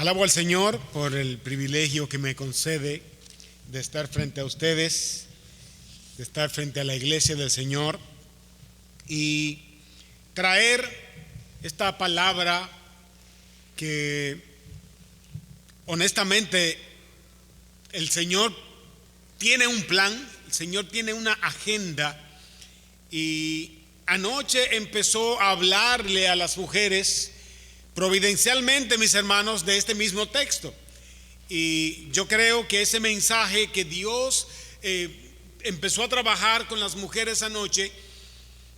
Alabo al Señor por el privilegio que me concede de estar frente a ustedes, de estar frente a la iglesia del Señor y traer esta palabra que honestamente el Señor tiene un plan, el Señor tiene una agenda. Y anoche empezó a hablarle a las mujeres providencialmente, mis hermanos, de este mismo texto. Y yo creo que ese mensaje que Dios empezó a trabajar con las mujeres anoche,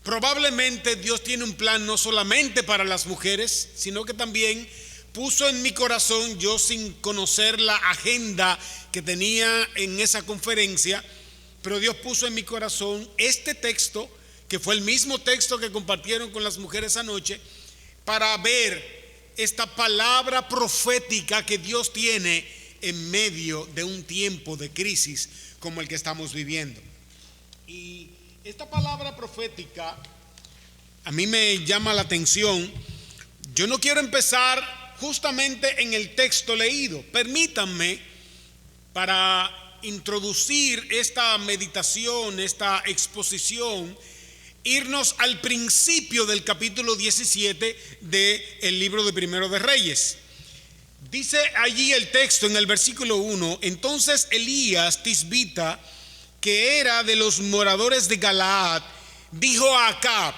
probablemente Dios tiene un plan no solamente para las mujeres, sino que también puso en mi corazón, yo sin conocer la agenda que tenía en esa conferencia, pero Dios puso en mi corazón este texto, que fue el mismo texto que compartieron con las mujeres anoche, para ver esta palabra profética que Dios tiene en medio de un tiempo de crisis como el que estamos viviendo. Y esta palabra profética a mí me llama la atención. Yo no quiero empezar justamente en el texto leído. Permítanme, para introducir esta meditación, esta exposición, irnos al principio del capítulo 17 del libro de Primero de Reyes. Dice allí el texto en el versículo 1: entonces Elías Tisbita, que era de los moradores de Galaad, dijo a Acab: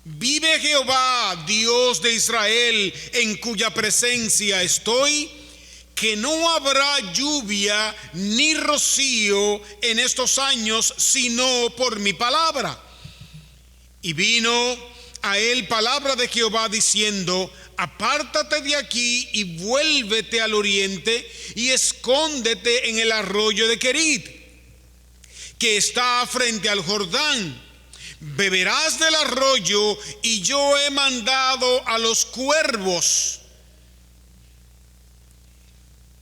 vive Jehová, Dios de Israel, en cuya presencia estoy, que no habrá lluvia ni rocío en estos años, sino por mi palabra. Y vino a él palabra de Jehová diciendo: apártate de aquí y vuélvete al oriente y escóndete en el arroyo de Querit, que está frente al Jordán. Beberás del arroyo, y yo he mandado a los cuervos.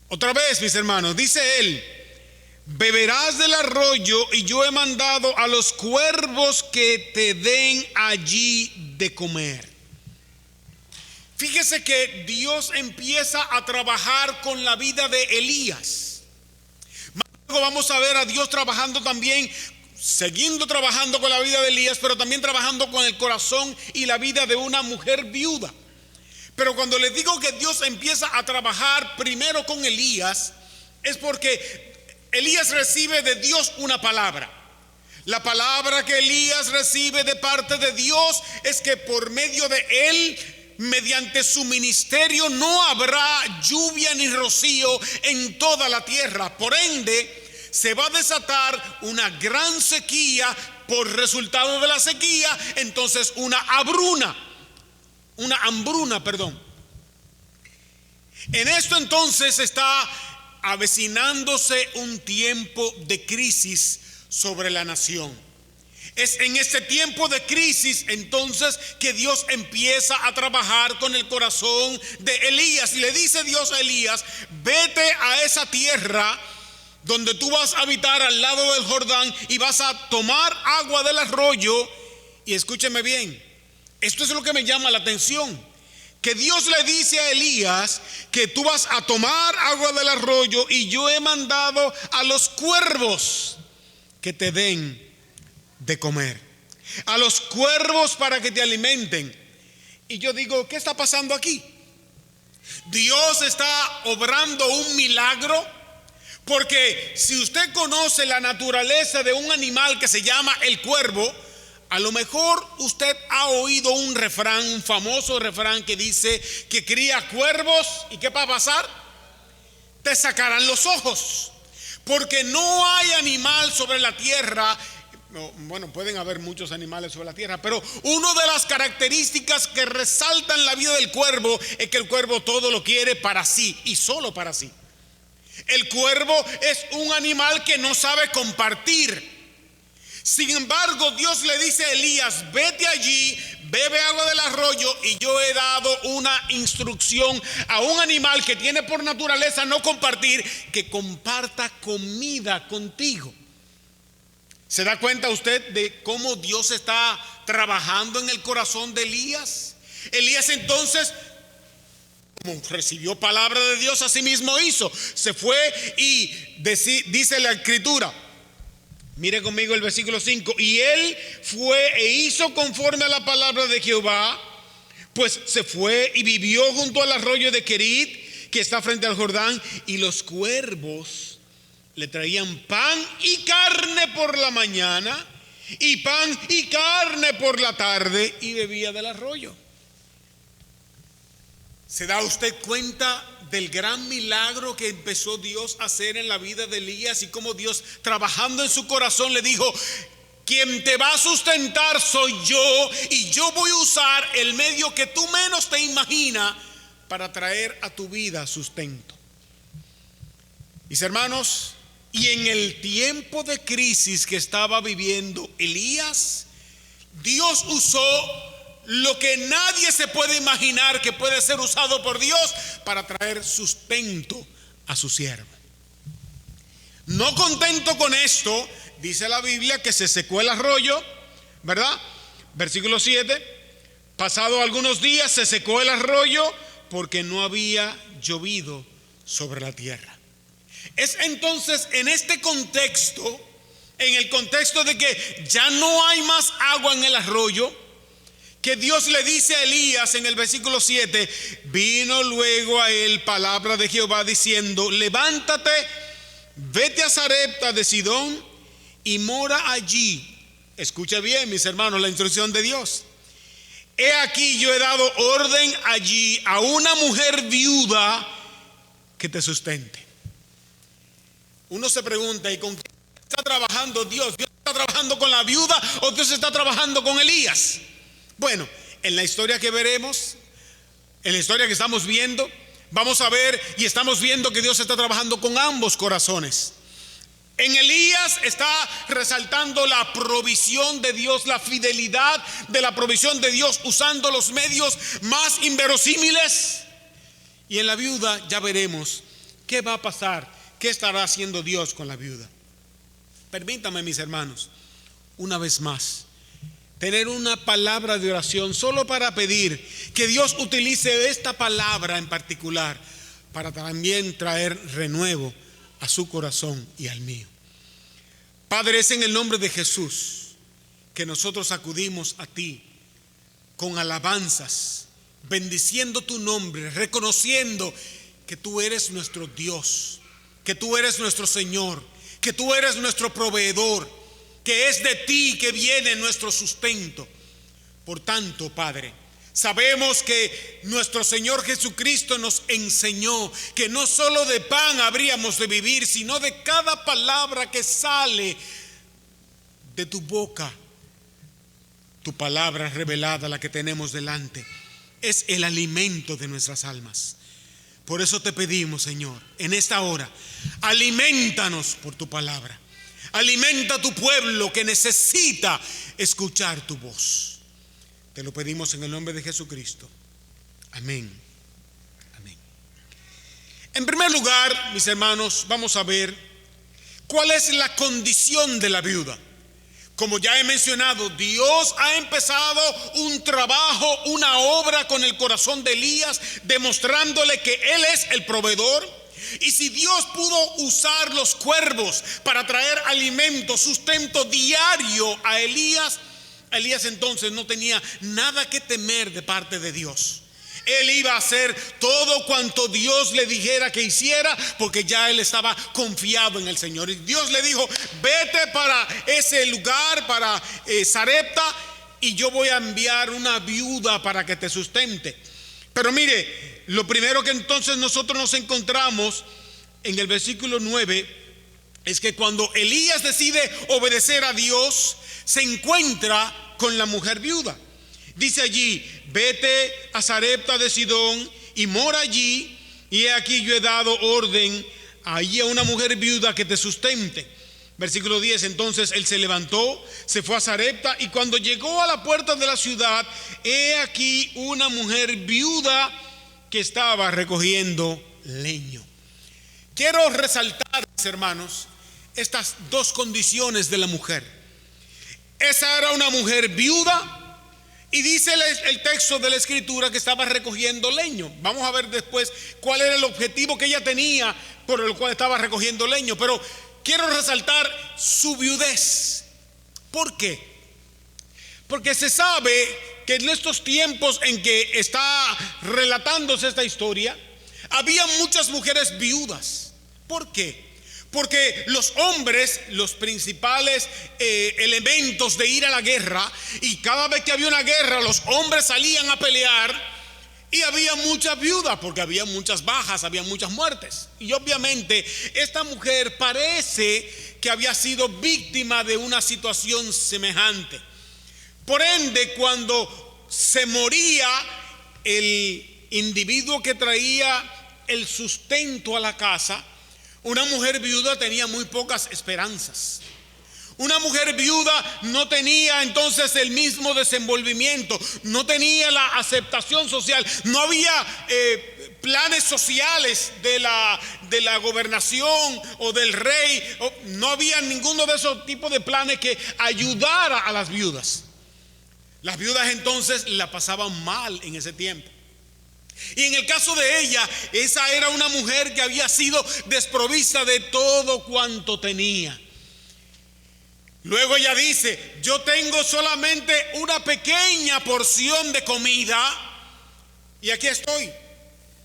Otra vez, mis hermanos, dice él: beberás del arroyo, y yo he mandado a los cuervos que te den allí de comer. Fíjese que Dios empieza a trabajar con la vida de Elías. Luego vamos a ver a Dios trabajando también, siguiendo trabajando con la vida de Elías, pero también trabajando con el corazón y la vida de una mujer viuda. Pero cuando les digo que Dios empieza a trabajar primero con Elías, es porque Elías recibe de Dios una palabra. La palabra que Elías recibe de parte de Dios es que por medio de él, mediante su ministerio, no habrá lluvia ni rocío en toda la tierra. Por ende, se va a desatar una gran sequía. Por resultado de la sequía, entonces una hambruna. En esto entonces está avecinándose un tiempo de crisis sobre la nación. Es en este tiempo de crisis entonces que Dios empieza a trabajar con el corazón de Elías. Y le dice Dios a Elías: vete a esa tierra donde tú vas a habitar al lado del Jordán y vas a tomar agua del arroyo. Y escúcheme bien, esto es lo que me llama la atención, que Dios le dice a Elías que tú vas a tomar agua del arroyo, y yo he mandado a los cuervos que te den de comer, a los cuervos para que te alimenten. Y yo digo, ¿qué está pasando aquí? Dios está obrando un milagro, porque si usted conoce la naturaleza de un animal que se llama el cuervo, a lo mejor usted ha oído un refrán, un famoso refrán que dice que cría cuervos, ¿y qué va a pasar? Te sacarán los ojos, porque no hay animal sobre la tierra. Bueno, pueden haber muchos animales sobre la tierra, pero una de las características que resaltan la vida del cuervo es que el cuervo todo lo quiere para sí y solo para sí. El cuervo es un animal que no sabe compartir. Sin embargo, Dios le dice a Elías: vete allí, bebe agua del arroyo, y yo he dado una instrucción a un animal que tiene por naturaleza no compartir, que comparta comida contigo. ¿Se da cuenta usted de cómo Dios está trabajando en el corazón de Elías? Elías entonces como recibió palabra de Dios, así mismo hizo. Se fue y dice la escritura, mire conmigo el versículo 5, y él fue e hizo conforme a la palabra de Jehová, pues se fue y vivió junto al arroyo de Querit, que está frente al Jordán, y los cuervos le traían pan y carne por la mañana, y pan y carne por la tarde, y bebía del arroyo. ¿Se da usted cuenta del gran milagro que empezó Dios a hacer en la vida de Elías y cómo Dios, trabajando en su corazón, le dijo: quien te va a sustentar soy yo, y yo voy a usar el medio que tú menos te imaginas para traer a tu vida sustento? Mis hermanos, y en el tiempo de crisis que estaba viviendo Elías, Dios usó lo que nadie se puede imaginar que puede ser usado por Dios para traer sustento a su siervo. No contento con esto, dice la Biblia que se secó el arroyo, ¿verdad? Versículo 7, pasado algunos días se secó el arroyo porque no había llovido sobre la tierra. Es entonces en este contexto, en el contexto de que ya no hay más agua en el arroyo, que Dios le dice a Elías en el versículo 7, vino luego a él palabra de Jehová diciendo: levántate, vete a Sarepta de Sidón y mora allí. Escucha bien, mis hermanos, la instrucción de Dios. He aquí, yo he dado orden allí a una mujer viuda que te sustente. Uno se pregunta: ¿y con qué está trabajando Dios? ¿Dios está trabajando con la viuda o Dios está trabajando con Elías? Bueno, en la historia que veremos, en la historia que estamos viendo, vamos a ver y estamos viendo que Dios está trabajando con ambos corazones. En Elías está resaltando la provisión de Dios, la fidelidad de la provisión de Dios, usando los medios más inverosímiles. Y en la viuda ya veremos qué va a pasar, qué estará haciendo Dios con la viuda. Permítanme, mis hermanos, una vez más, tener una palabra de oración solo para pedir que Dios utilice esta palabra en particular para también traer renuevo a su corazón y al mío. Padre, es en el nombre de Jesús que nosotros acudimos a ti con alabanzas, bendiciendo tu nombre, reconociendo que tú eres nuestro Dios, que tú eres nuestro Señor, que tú eres nuestro proveedor, que es de ti que viene nuestro sustento. Por tanto, Padre, sabemos que nuestro Señor Jesucristo nos enseñó que no solo de pan habríamos de vivir, sino de cada palabra que sale de tu boca. Tu palabra revelada, la que tenemos delante, es el alimento de nuestras almas. Por eso te pedimos, Señor, en esta hora, aliméntanos por tu palabra. Alimenta a tu pueblo que necesita escuchar tu voz. Te lo pedimos en el nombre de Jesucristo. Amén. Amén. En primer lugar, mis hermanos, vamos a ver cuál es la condición de la viuda. Como ya he mencionado, Dios ha empezado un trabajo, una obra con el corazón de Elías, demostrándole que Él es el proveedor. Y si Dios pudo usar los cuervos para traer alimento, sustento diario a Elías, Elías entonces no tenía nada que temer de parte de Dios. Él iba a hacer todo cuanto Dios le dijera que hiciera, porque ya él estaba confiado en el Señor. Y Dios le dijo: vete para ese lugar, para Sarepta, y yo voy a enviar una viuda para que te sustente. Pero mire, lo primero que entonces nosotros nos encontramos en el versículo 9 es que cuando Elías decide obedecer a Dios, se encuentra con la mujer viuda. Dice allí: vete a Sarepta de Sidón y mora allí, y he aquí yo he dado orden allí a una mujer viuda que te sustente. Versículo 10, entonces él se levantó, se fue a Sarepta, y cuando llegó a la puerta de la ciudad, he aquí una mujer viuda que estaba recogiendo leño. Quiero resaltar, mis hermanos, estas dos condiciones de la mujer. Esa era una mujer viuda Y dice el texto de la escritura que estaba recogiendo leño. Vamos a ver después cuál era el objetivo que ella tenía por el cual estaba recogiendo leño. Pero quiero resaltar su viudez. ¿Por qué? Porque se sabe que en estos tiempos en que está relatándose esta historia, había muchas mujeres viudas. ¿Por qué? Porque los hombres, los principales elementos de ir a la guerra, y cada vez que había una guerra, los hombres salían a pelear, y había muchas viudas, porque había muchas bajas, había muchas muertes. Y obviamente esta mujer parece que había sido víctima de una situación semejante. Por ende, cuando se moría el individuo que traía el sustento a la casa, una mujer viuda tenía muy pocas esperanzas. Una mujer viuda no tenía entonces el mismo desenvolvimiento, no tenía la aceptación social, no había planes sociales de la gobernación o del rey, no había ninguno de esos tipos de planes que ayudara a las viudas. Las viudas entonces la pasaban mal en ese tiempo. Y en el caso de ella, esa era una mujer que había sido desprovista de todo cuanto tenía. Luego ella dice: yo tengo solamente una pequeña porción de comida y aquí estoy.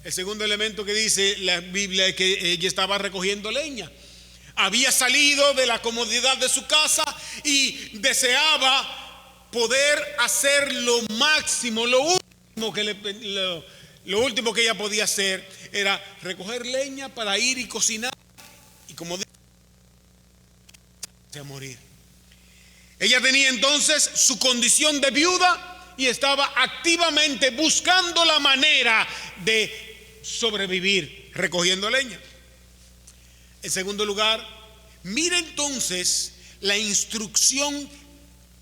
El segundo elemento que dice la Biblia es que ella estaba recogiendo leña. Había salido de la comodidad de su casa y deseaba poder hacer lo máximo, lo último que ella podía hacer era recoger leña para ir y cocinar, y como dice, a morir. Ella tenía entonces su condición de viuda y estaba activamente buscando la manera de sobrevivir recogiendo leña. En segundo lugar, mira entonces la instrucción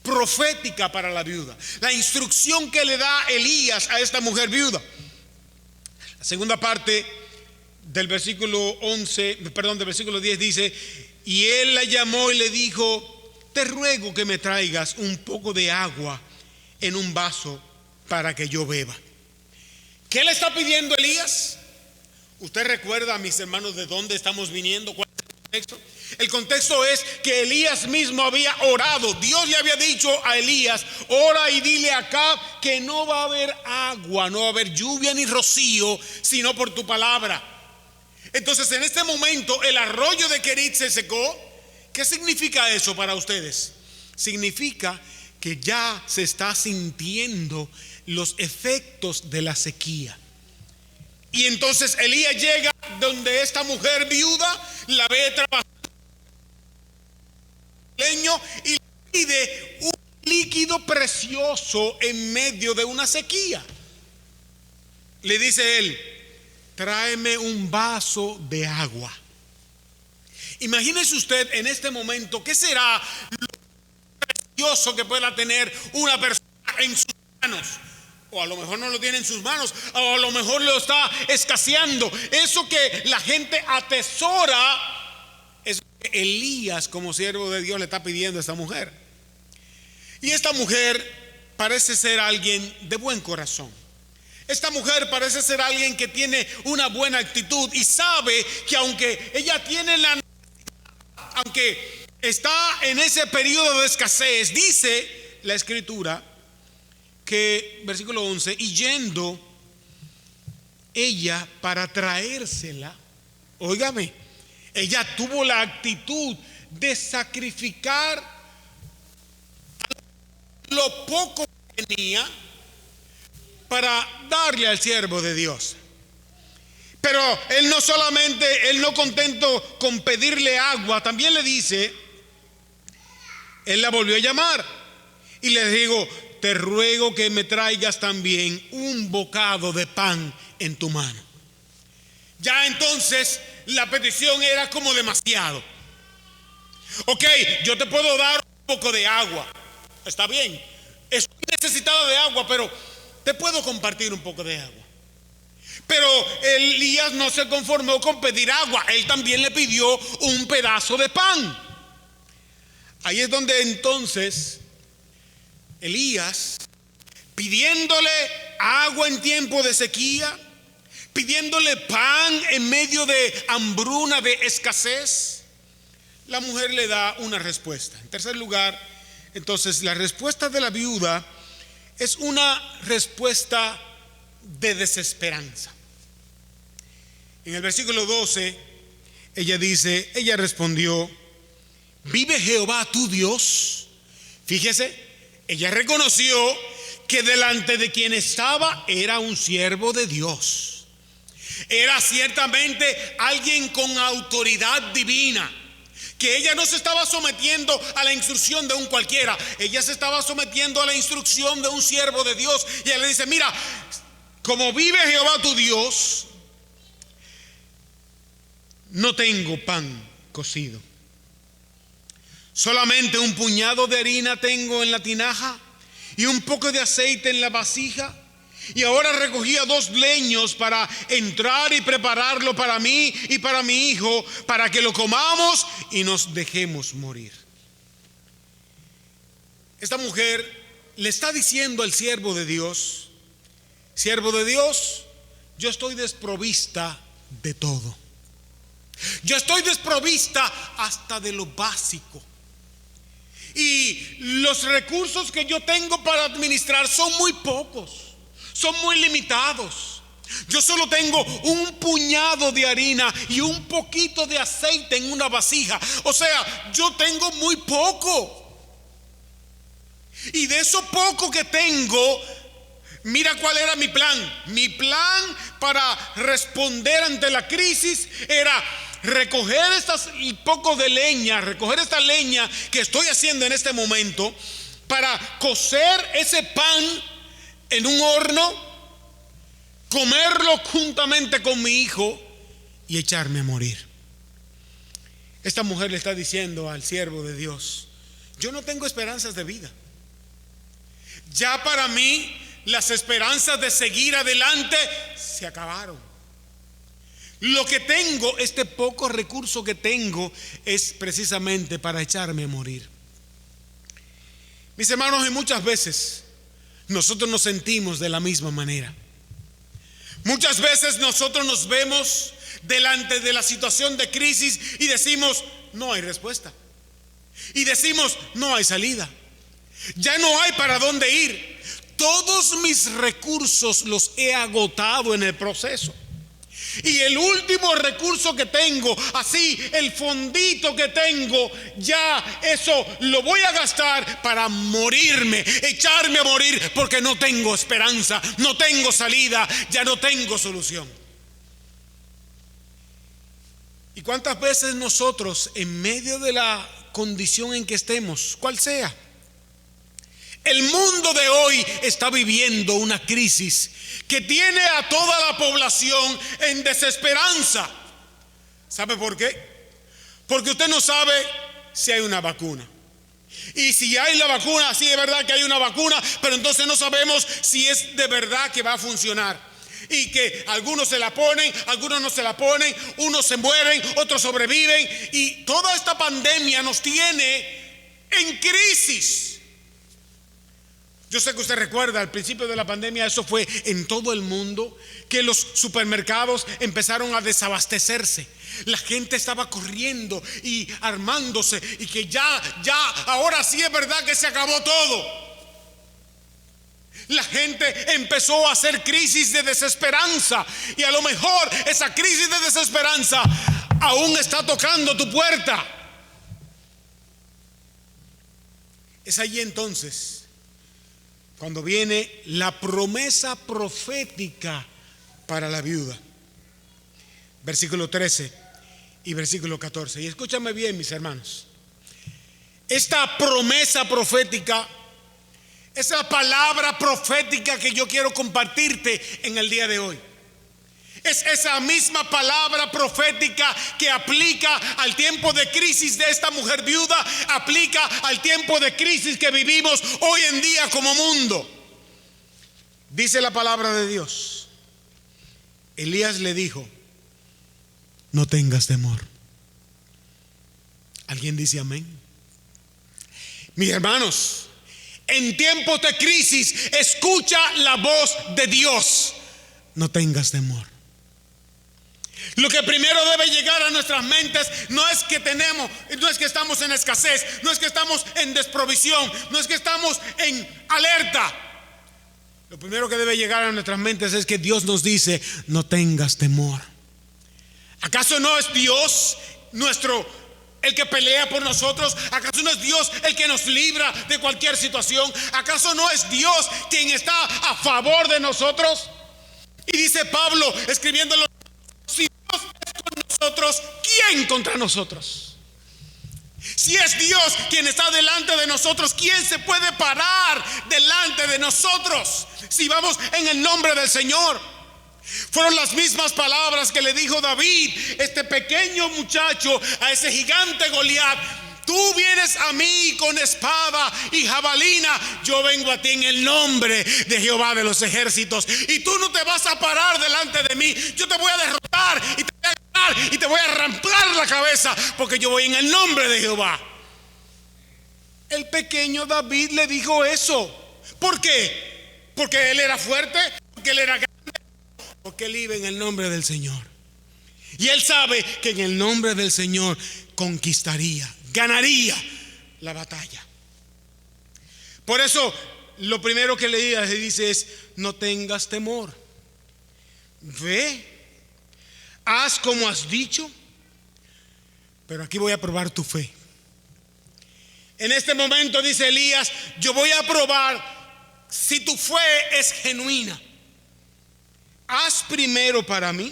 profética para la viuda, la instrucción que le da Elías a esta mujer viuda. La segunda parte del versículo 10 dice: y él la llamó y le dijo: te ruego que me traigas un poco de agua en un vaso para que yo beba. ¿Qué le está pidiendo Elías? ¿Usted recuerda, mis hermanos, de dónde estamos viniendo? ¿Cuál es el contexto? El contexto es que Elías mismo había orado. Dios le había dicho a Elías: ora y dile a Acab que no va a haber agua, no va a haber lluvia ni rocío, sino por tu palabra. Entonces, en este momento el arroyo de Kerit se secó. ¿Qué significa eso para ustedes? Significa que ya se está sintiendo los efectos de la sequía. Y entonces Elías llega donde esta mujer viuda, la ve trabajando leño y le pide un líquido precioso en medio de una sequía. Le dice él: tráeme un vaso de agua. Imagínese usted en este momento qué será lo precioso que pueda tener una persona en sus manos. O a lo mejor no lo tiene en sus manos, o a lo mejor lo está escaseando. Eso que la gente atesora es que Elías, como siervo de Dios, le está pidiendo a esta mujer. Y esta mujer parece ser alguien de buen corazón. Esta mujer parece ser alguien que tiene una buena actitud y sabe que aunque ella tiene aunque está en ese periodo de escasez, dice la escritura que, versículo 11, y yendo ella para traérsela, óigame, ella tuvo la actitud de sacrificar lo poco que tenía para darle al siervo de Dios. Pero él no contento con pedirle agua, también le dice, él la volvió a llamar y le dijo: te ruego que me traigas también un bocado de pan en tu mano. Ya entonces la petición era como demasiado. Ok, yo te puedo dar un poco de agua, está bien, estoy necesitado de agua, pero te puedo compartir un poco de agua. Pero Elías no se conformó con pedir agua, él también le pidió un pedazo de pan. Ahí es donde entonces Elías pidiéndole agua en tiempo de sequía, pidiéndole pan en medio de hambruna, de escasez. La mujer le da una respuesta. En tercer lugar, entonces, la respuesta de la viuda es una respuesta de desesperanza. En el versículo 12, ella respondió: ¿vive Jehová tu Dios? Fíjese, ella reconoció que delante de quien estaba era un siervo de Dios. Era ciertamente alguien con autoridad divina, que ella no se estaba sometiendo a la instrucción de un cualquiera, ella se estaba sometiendo a la instrucción de un siervo de Dios. Y ella le dice: mira, como vive Jehová tu Dios, no tengo pan cocido, solamente un puñado de harina tengo en la tinaja y un poco de aceite en la vasija. Y ahora recogía 2 leños para entrar y prepararlo para mí y para mi hijo, para que lo comamos y nos dejemos morir. Esta mujer le está diciendo al siervo de Dios: siervo de Dios, yo estoy desprovista de todo. Yo estoy desprovista hasta de lo básico. Y los recursos que yo tengo para administrar son muy pocos, son muy limitados. Yo solo tengo un puñado de harina y un poquito de aceite en una vasija. O sea, yo tengo muy poco. Y de eso poco que tengo, mira cuál era mi plan. Mi plan para responder ante la crisis era recoger recoger esta leña que estoy haciendo en este momento, para cocer ese pan en un horno, comerlo juntamente con mi hijo y echarme a morir. Esta mujer le está diciendo al siervo de Dios: yo no tengo esperanzas de vida. Ya para mí las esperanzas de seguir adelante se acabaron. Lo que tengo, este poco recurso que tengo, es precisamente para echarme a morir. Mis hermanos, y muchas veces nosotros nos sentimos de la misma manera. Muchas veces nosotros nos vemos delante de la situación de crisis y decimos: no hay respuesta. Y decimos: no hay salida. Ya no hay para dónde ir. Todos mis recursos los he agotado en el proceso. Y el último recurso que tengo, así el fondito que tengo, ya eso lo voy a gastar para morirme, echarme a morir, porque no tengo esperanza, no tengo salida, ya no tengo solución. ¿Y cuántas veces nosotros, en medio de la condición en que estemos, cual sea, el mundo de hoy está viviendo una crisis que tiene a toda la población en desesperanza? ¿Sabe por qué? Porque usted no sabe si hay una vacuna. Y si hay la vacuna, sí es verdad que hay una vacuna, pero entonces no sabemos si es de verdad que va a funcionar. Y que algunos se la ponen, algunos no se la ponen, unos se mueren, otros sobreviven. Y toda esta pandemia nos tiene en crisis. Yo sé que usted recuerda, al principio de la pandemia, eso fue en todo el mundo, que los supermercados empezaron a desabastecerse. La gente estaba corriendo y armándose, y que ya, ahora sí es verdad que se acabó todo. La gente empezó a hacer crisis de desesperanza, y a lo mejor esa crisis de desesperanza aún está tocando tu puerta. Es allí entonces cuando viene la promesa profética para la viuda. Versículo 13 y versículo 14. Y escúchame bien, mis hermanos. Esta promesa profética, esa palabra profética que yo quiero compartirte en el día de hoy, es esa misma palabra profética que aplica al tiempo de crisis de esta mujer viuda, aplica al tiempo de crisis que vivimos hoy en día como mundo. Dice la palabra de Dios: Elías le dijo: no tengas temor. ¿Alguien dice amén? Mis hermanos, En tiempos de crisis, escucha la voz de Dios. No tengas temor. Lo que primero debe llegar a nuestras mentes no es que estamos en escasez, no es que estamos en desprovisión, no es que estamos en alerta. Lo primero que debe llegar a nuestras mentes es que Dios nos dice: no tengas temor. ¿Acaso no es Dios el que pelea por nosotros? ¿Acaso no es Dios el que nos libra de cualquier situación? ¿Acaso no es Dios quien está a favor de nosotros? Y dice Pablo, escribiéndolo: si Dios es con nosotros, ¿quién contra nosotros? Si es Dios quien está delante de nosotros, ¿quién se puede parar delante de nosotros si vamos en el nombre del Señor? Fueron las mismas palabras que le dijo David, este pequeño muchacho, a ese gigante Goliat: tú vienes a mí con espada y jabalina, yo vengo a ti en el nombre de Jehová de los ejércitos, y tú no te vas a parar delante de mí. Yo te voy a derrotar y te voy a ganar y te voy a arrancar la cabeza, porque yo voy en el nombre de Jehová. El pequeño David le dijo eso. ¿Por qué? Porque él era fuerte, porque él era grande, porque él iba en el nombre del Señor. Y él sabe que en el nombre del Señor conquistaría, ganaría la batalla. Por eso lo primero que le dice es: no tengas temor. Ve, haz como has dicho, pero aquí voy a probar tu fe. En este momento, dice Elías, yo voy a probar si tu fe es genuina. Haz primero para mí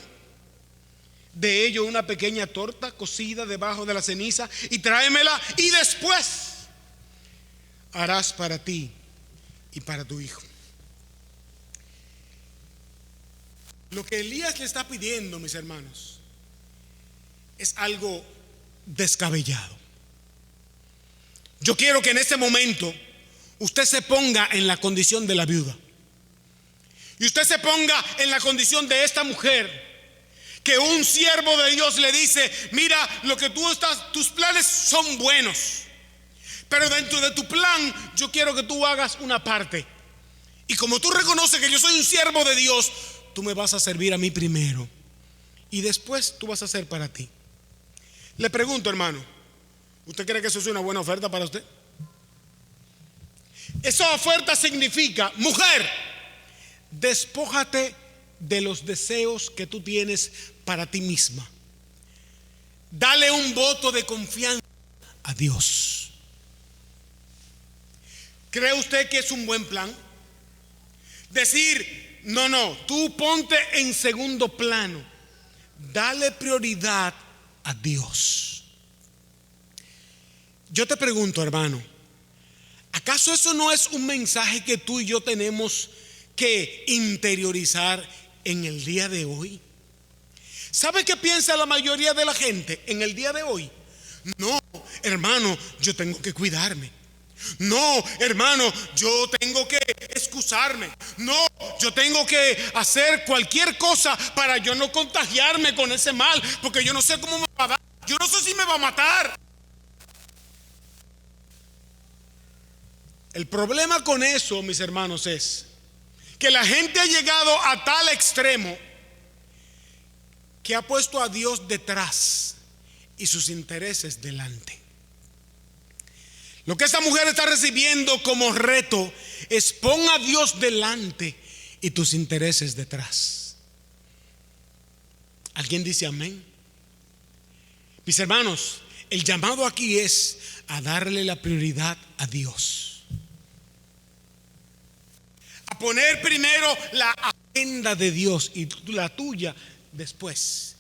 de ello una pequeña torta cocida debajo de la ceniza y tráemela, y después harás para ti y para tu hijo. Lo que Elías le está pidiendo, mis hermanos, es algo descabellado. Yo quiero que en este momento usted se ponga en la condición de la viuda, y usted se ponga en la condición de esta mujer, que un siervo de Dios le dice: mira, lo que tus planes son buenos, pero dentro de tu plan yo quiero que tú hagas una parte, y como tú reconoces que yo soy un siervo de Dios, tú me vas a servir a mí primero, y después tú vas a hacer para ti. Le pregunto, hermano, ¿usted cree que eso es una buena oferta para usted? Esa oferta significa: mujer, despójate de los deseos que tú tienes para ti misma. Dale un voto de confianza a Dios. ¿Cree usted que es un buen plan? Decir: no, tú ponte en segundo plano, dale prioridad a Dios. Yo te pregunto, hermano, ¿acaso eso no es un mensaje que tú y yo tenemos que interiorizar en el día de hoy? ¿Sabe qué piensa la mayoría de la gente en el día de hoy? No, hermano, yo tengo que cuidarme. No, hermano, yo tengo que excusarme. No, yo tengo que hacer cualquier cosa para yo no contagiarme con ese mal, porque yo no sé cómo me va a dar. Yo no sé si me va a matar. El problema con eso, mis hermanos, es que la gente ha llegado a tal extremo que ha puesto a Dios detrás y sus intereses delante. Lo que esta mujer está recibiendo como reto es: pon a Dios delante y tus intereses detrás. ¿Alguien dice amén? Mis hermanos, el llamado aquí es a darle la prioridad a Dios, a poner primero la agenda de Dios y la tuya después.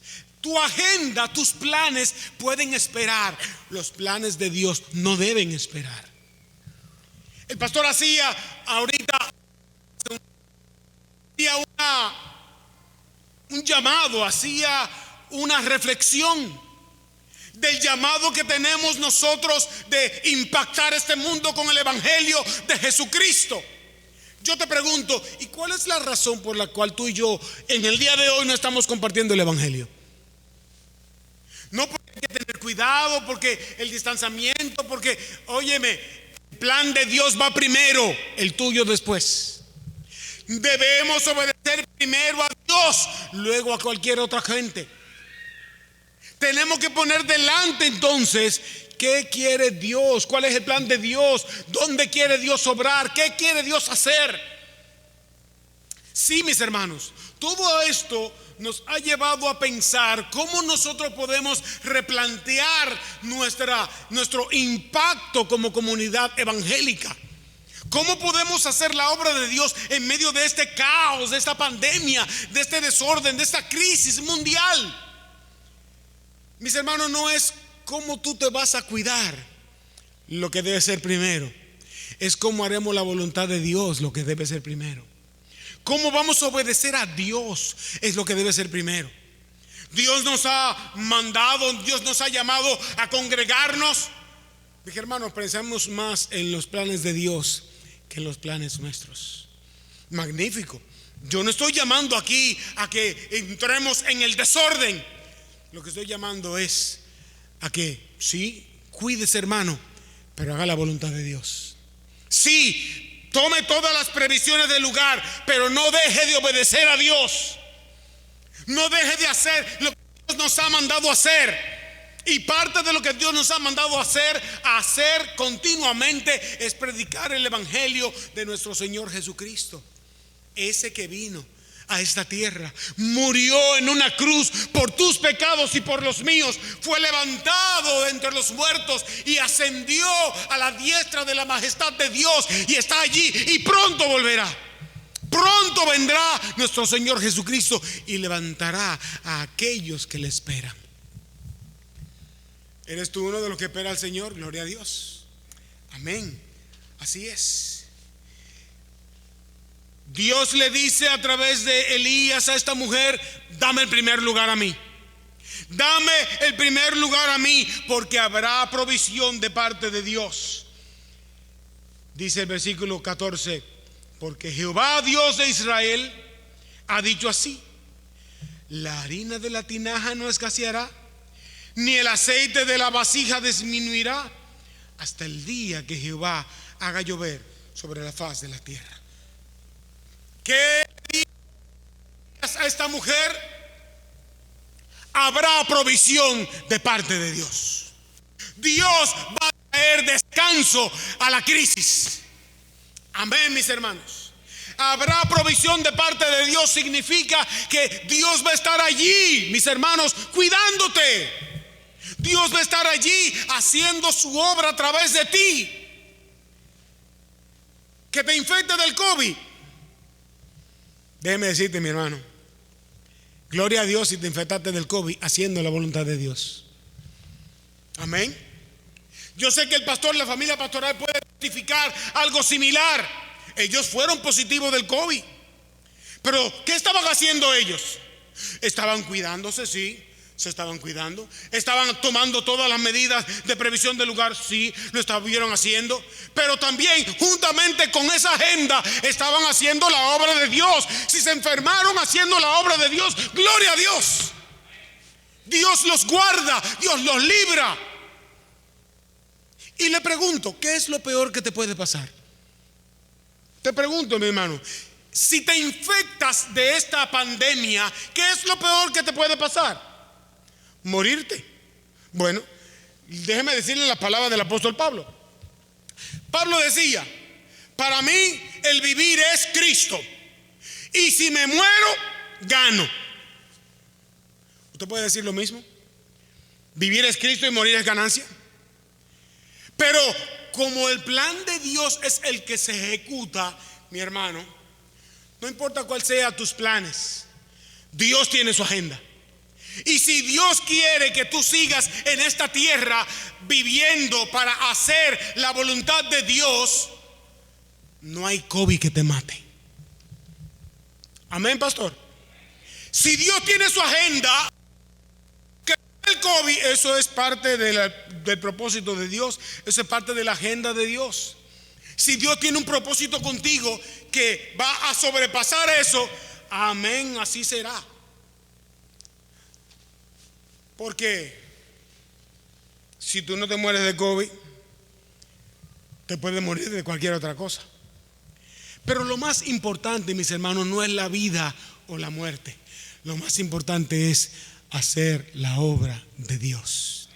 Tu agenda, tus planes pueden esperar, los planes de Dios no deben esperar. El pastor hacía ahorita un llamado, hacía una reflexión del llamado que tenemos nosotros de impactar este mundo con el evangelio de Jesucristo. Yo te pregunto, ¿y cuál es la razón por la cual tú y yo en el día de hoy no estamos compartiendo el evangelio? No porque hay que tener cuidado, porque el distanciamiento, porque, óyeme, el plan de Dios va primero, el tuyo después. Debemos obedecer primero a Dios, luego a cualquier otra gente. Tenemos que poner delante entonces qué quiere Dios, cuál es el plan de Dios, dónde quiere Dios obrar, qué quiere Dios hacer. Sí, mis hermanos, todo esto nos ha llevado a pensar cómo nosotros podemos replantear nuestro impacto como comunidad evangélica. ¿Cómo podemos hacer la obra de Dios en medio de este caos, de esta pandemia, de este desorden, de esta crisis mundial? Mis hermanos, no es cómo tú te vas a cuidar lo que debe ser primero, es cómo haremos la voluntad de Dios lo que debe ser primero. ¿Cómo vamos a obedecer a Dios? Es lo que debe ser primero. Dios nos ha mandado, Dios nos ha llamado a congregarnos. Dije, hermanos, pensamos más en los planes de Dios que en los planes nuestros. Magnífico. Yo no estoy llamando aquí a que entremos en el desorden. Lo que estoy llamando es a que sí, cuídese, hermano, pero haga la voluntad de Dios. Sí, tome todas las previsiones del lugar, pero no deje de obedecer a Dios. No deje de hacer lo que Dios nos ha mandado a hacer. Y parte de lo que Dios nos ha mandado a hacer continuamente, es predicar el evangelio de nuestro Señor Jesucristo. Ese que vino a esta tierra, murió en una cruz por tus pecados y por los míos, fue levantado de entre los muertos y ascendió a la diestra de la majestad de Dios, y está allí y pronto volverá. Pronto vendrá nuestro Señor Jesucristo y levantará a aquellos que le esperan. ¿Eres tú uno de los que espera al Señor? Gloria a Dios. Amén. Así es. Dios le dice a través de Elías a esta mujer: dame el primer lugar a mí. Dame el primer lugar a mí, porque habrá provisión de parte de Dios. Dice el versículo 14: porque Jehová, Dios de Israel, ha dicho así: la harina de la tinaja no escaseará, ni el aceite de la vasija disminuirá, hasta el día que Jehová haga llover sobre la faz de la tierra. ¿Qué dices a esta mujer? Habrá provisión de parte de Dios. Dios va a traer descanso a la crisis. Amén, mis hermanos. Habrá provisión de parte de Dios significa que Dios va a estar allí, mis hermanos, cuidándote. Dios va a estar allí haciendo su obra a través de ti. Que te infecte del COVID. Déjeme decirte, mi hermano, gloria a Dios si te infectaste del COVID haciendo la voluntad de Dios. Amén. Yo sé que el pastor, la familia pastoral puede testificar algo similar. Ellos fueron positivos del COVID. Pero ¿qué estaban haciendo ellos? Estaban cuidándose, sí. Se estaban cuidando, estaban tomando todas las medidas de previsión del lugar, sí, lo estuvieron haciendo, pero también juntamente con esa agenda estaban haciendo la obra de Dios. Si se enfermaron haciendo la obra de Dios, gloria a Dios. Dios los guarda, Dios los libra. Y le pregunto, ¿qué es lo peor que te puede pasar? Te pregunto, mi hermano, si te infectas de esta pandemia, ¿qué es lo peor que te puede pasar? Morirte. Bueno, déjeme decirle las palabras del apóstol Pablo. Pablo decía: para mí el vivir es Cristo, y si me muero, gano. ¿Usted puede decir lo mismo? Vivir es Cristo y morir es ganancia. Pero como el plan de Dios es el que se ejecuta, mi hermano, no importa cuál sea tus planes, Dios tiene su agenda. Y si Dios quiere que tú sigas en esta tierra viviendo para hacer la voluntad de Dios, no hay COVID que te mate. Amén, pastor. Si Dios tiene su agenda, que el COVID, eso es parte del propósito de Dios. Eso es parte de la agenda de Dios. Si Dios tiene un propósito contigo que va a sobrepasar eso, amén, así será. Porque si tú no te mueres de COVID, Te puede morir de cualquier otra cosa. Pero lo más importante, mis hermanos, no es la vida o la muerte. Lo más importante es hacer la obra de Dios.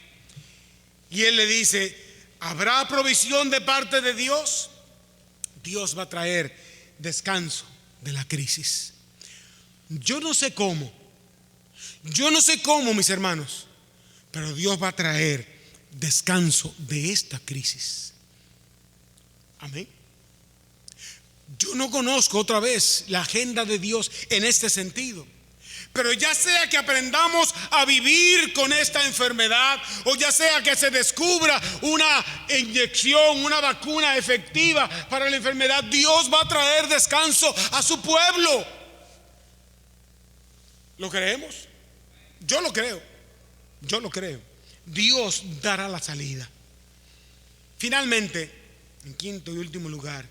Y él le dice: ¿habrá provisión de parte de Dios? Dios va a traer descanso de la crisis. Yo no sé cómo, mis hermanos, pero Dios va a traer descanso de esta crisis. Amén. Yo no conozco otra vez la agenda de Dios en este sentido, pero ya sea que aprendamos a vivir con esta enfermedad, o ya sea que se descubra una inyección, una vacuna efectiva para la enfermedad, Dios va a traer descanso a su pueblo. ¿Lo creemos? Yo lo creo. Dios dará la salida. Finalmente, en quinto y último lugar,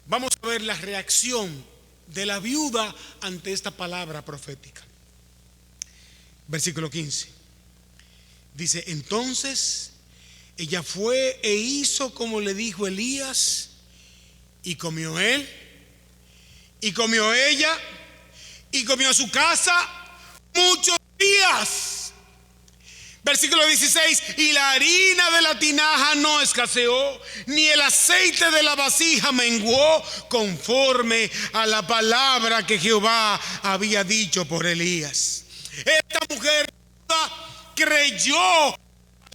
vamos a ver la reacción de la viuda ante esta palabra profética. Versículo 15. Dice: entonces ella fue e hizo como le dijo Elías, y comió él, y comió ella, y comió su casa muchos días. Versículo 16: y la harina de la tinaja no escaseó, ni el aceite de la vasija menguó, conforme a la palabra que Jehová había dicho por Elías. Esta mujer creyó a la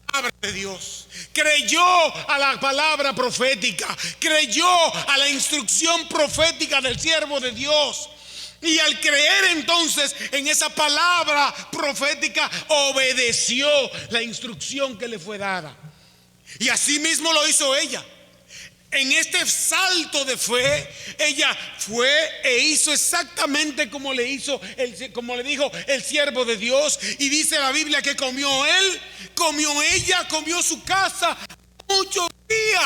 palabra de Dios, creyó a la palabra profética, creyó a la instrucción profética del siervo de Dios. Y al creer entonces en esa palabra profética, obedeció la instrucción que le fue dada. Y así mismo lo hizo ella. En este salto de fe, ella fue e hizo exactamente como le dijo el siervo de Dios. Y dice la Biblia que comió él, comió ella, comió su casa muchos días.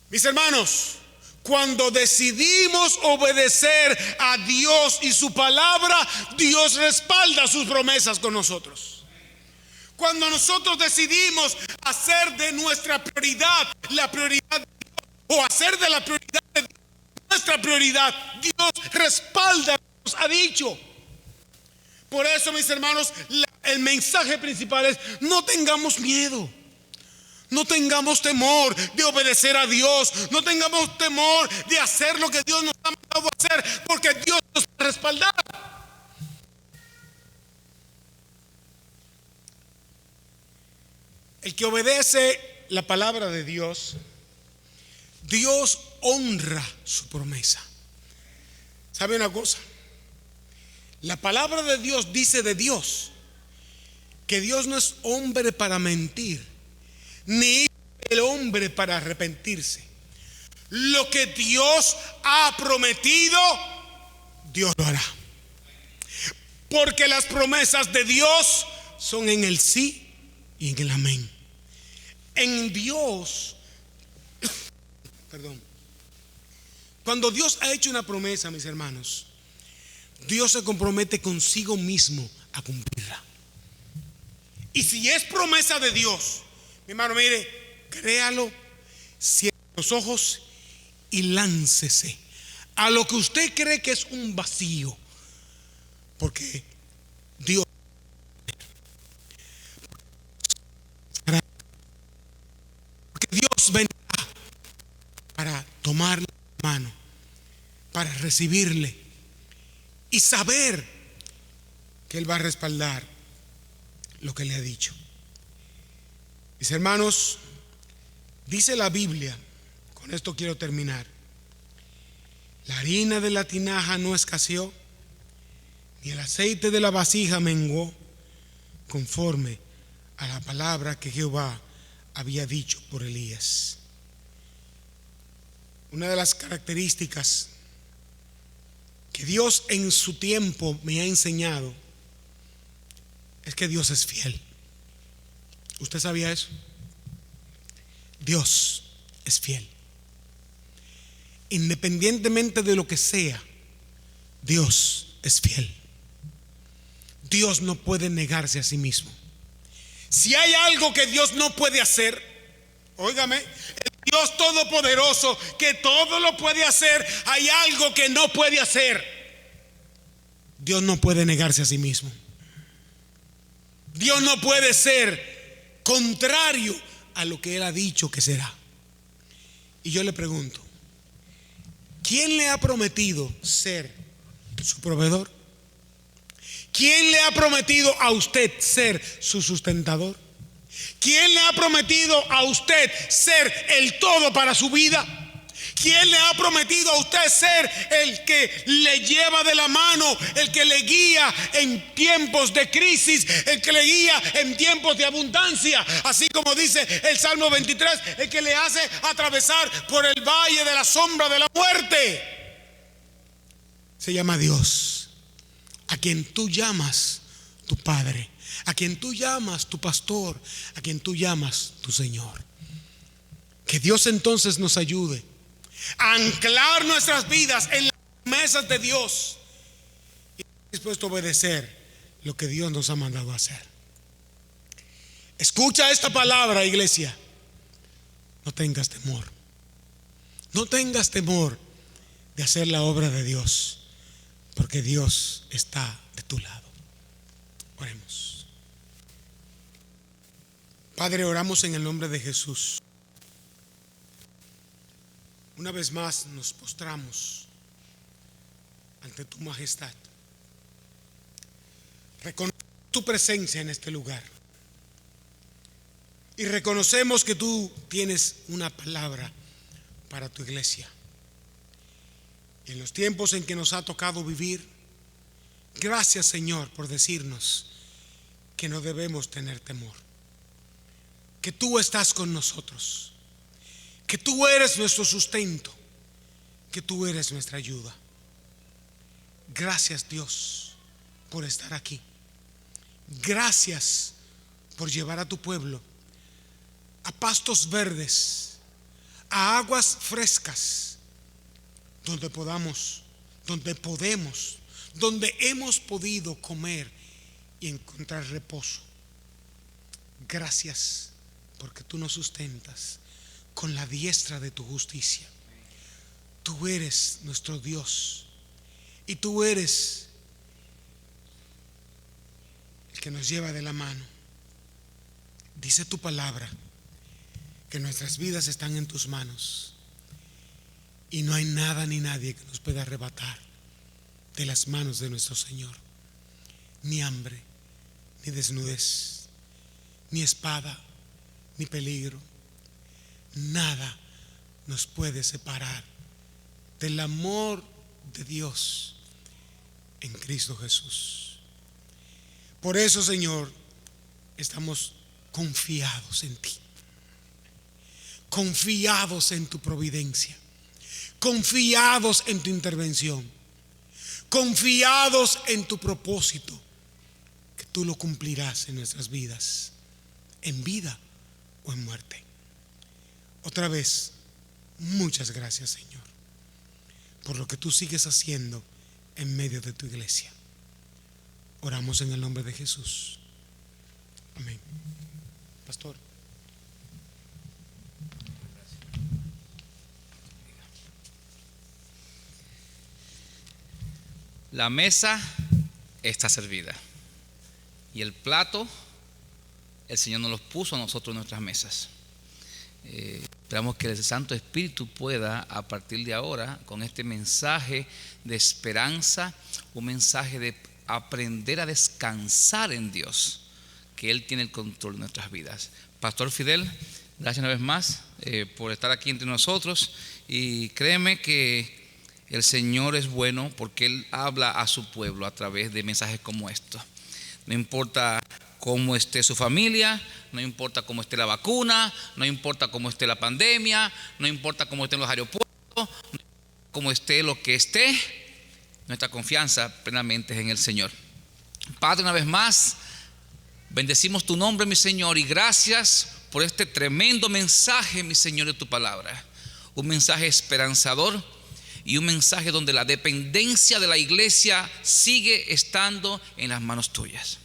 Mis hermanos, cuando decidimos obedecer a Dios y su palabra, Dios respalda sus promesas con nosotros. Cuando nosotros decidimos hacer de nuestra prioridad la prioridad de Dios, o hacer de la prioridad de Dios nuestra prioridad, Dios respalda lo que nos ha dicho. Por eso, mis hermanos, el mensaje principal es: no tengamos miedo. No tengamos temor de obedecer a Dios. No tengamos temor de hacer lo que Dios nos ha mandado a hacer, porque Dios nos va a respaldar. El que obedece la palabra de Dios, Dios honra su promesa. ¿Sabe una cosa? La palabra de Dios dice de Dios que Dios no es hombre para mentir, ni el hombre para arrepentirse. Lo que Dios ha prometido, Dios lo hará. Porque las promesas de Dios son en el sí y en el amén. En Dios, cuando Dios ha hecho una promesa, mis hermanos, Dios se compromete consigo mismo a cumplirla. Y si es promesa de Dios, mi hermano, mire, créalo, cierre los ojos y láncese a lo que usted cree que es un vacío, porque Dios vendrá para tomarle la mano, para recibirle y saber que Él va a respaldar lo que le ha dicho. Mis hermanos, dice la Biblia, con esto quiero terminar: la harina de la tinaja no escaseó, ni el aceite de la vasija menguó, conforme a la palabra que Jehová había dicho por Elías. Una de las características que Dios en su tiempo me ha enseñado es que Dios es fiel. ¿Usted sabía eso? Dios es fiel. Independientemente de lo que sea, Dios es fiel. Dios no puede negarse a sí mismo. Si hay algo que Dios no puede hacer, Óigame, el Dios todopoderoso que todo lo puede hacer, hay algo que no puede hacer. Dios no puede negarse a sí mismo. Dios no puede ser contrario a lo que Él ha dicho que será. Y yo le pregunto, ¿quién le ha prometido ser su proveedor? ¿Quién le ha prometido a usted ser su sustentador? ¿Quién le ha prometido a usted ser el todo para su vida? ¿Quién le ha prometido a usted ser el que le lleva de la mano, el que le guía en tiempos de crisis, el que le guía en tiempos de abundancia? Así como dice el Salmo 23, el que le hace atravesar por el valle de la sombra de la muerte. Se llama Dios, a quien tú llamas tu Padre, a quien tú llamas tu pastor, a quien tú llamas tu Señor. Que Dios entonces nos ayude a anclar nuestras vidas en las promesas de Dios y dispuesto a obedecer lo que Dios nos ha mandado a hacer. Escucha esta palabra, iglesia. No tengas temor. No tengas temor de hacer la obra de Dios, porque Dios está de tu lado. Oremos. Padre, oramos en el nombre de Jesús. Una vez más nos postramos ante tu majestad. Reconocemos tu presencia en este lugar. Y reconocemos que tú tienes una palabra para tu iglesia. Y en los tiempos en que nos ha tocado vivir, gracias, Señor, por decirnos que no debemos tener temor. Que tú estás con nosotros. Que tú eres nuestro sustento, que tú eres nuestra ayuda. Gracias, Dios, por estar aquí. Gracias por llevar a tu pueblo a pastos verdes, a aguas frescas, donde hemos podido comer y encontrar reposo. Gracias porque tú nos sustentas con la diestra de tu justicia. Tú eres nuestro Dios y tú eres el que nos lleva de la mano. Dice tu palabra que nuestras vidas están en tus manos y no hay nada ni nadie que nos pueda arrebatar de las manos de nuestro Señor. Ni hambre, ni desnudez, ni espada, ni peligro. Nada nos puede separar del amor de Dios en Cristo Jesús. Por eso, Señor, estamos confiados en ti, confiados en tu providencia, confiados en tu intervención, confiados en tu propósito, que tú lo cumplirás en nuestras vidas, en vida o en muerte. Otra vez, muchas gracias, Señor, por lo que tú sigues haciendo en medio de tu iglesia. Oramos en el nombre de Jesús. Amén. Pastor. La mesa está servida y el plato el Señor nos los puso a nosotros en nuestras mesas. Esperamos que el Santo Espíritu pueda, a partir de ahora, con este mensaje de esperanza, un mensaje de aprender a descansar en Dios, que Él tiene el control de nuestras vidas. Pastor Fidel, gracias una vez más por estar aquí entre nosotros, y créeme que el Señor es bueno porque Él habla a su pueblo a través de mensajes como estos. No importa cómo esté su familia, no importa cómo esté la vacuna, no importa cómo esté la pandemia, no importa cómo estén los aeropuertos, no importa cómo esté lo que esté, nuestra confianza plenamente es en el Señor. Padre, una vez más, bendecimos tu nombre, mi Señor, y gracias por este tremendo mensaje, mi Señor, de tu palabra. Un mensaje esperanzador y un mensaje donde la dependencia de la iglesia sigue estando en las manos tuyas.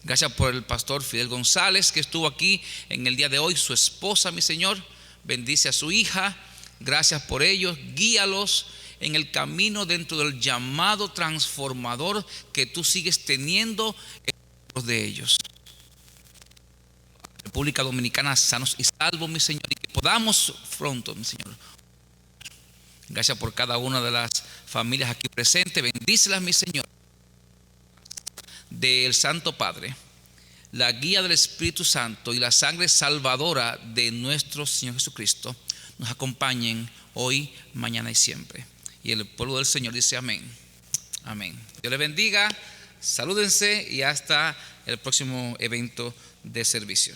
Gracias por el pastor Fidel González, que estuvo aquí en el día de hoy, su esposa, mi Señor. bendice a su hija. Gracias por ellos, guíalos en el camino dentro del llamado transformador que tú sigues teniendo en los de ellos. República Dominicana, sanos y salvos, mi Señor, y que podamos pronto, mi Señor. Gracias por cada una de las familias aquí presentes. Bendícelas, mi Señor. Del Santo Padre, la guía del Espíritu Santo y la sangre salvadora de nuestro Señor Jesucristo nos acompañen hoy, mañana y siempre. Y el pueblo del Señor dice amén. Amén. Dios les bendiga. Salúdense y hasta el próximo evento de servicio.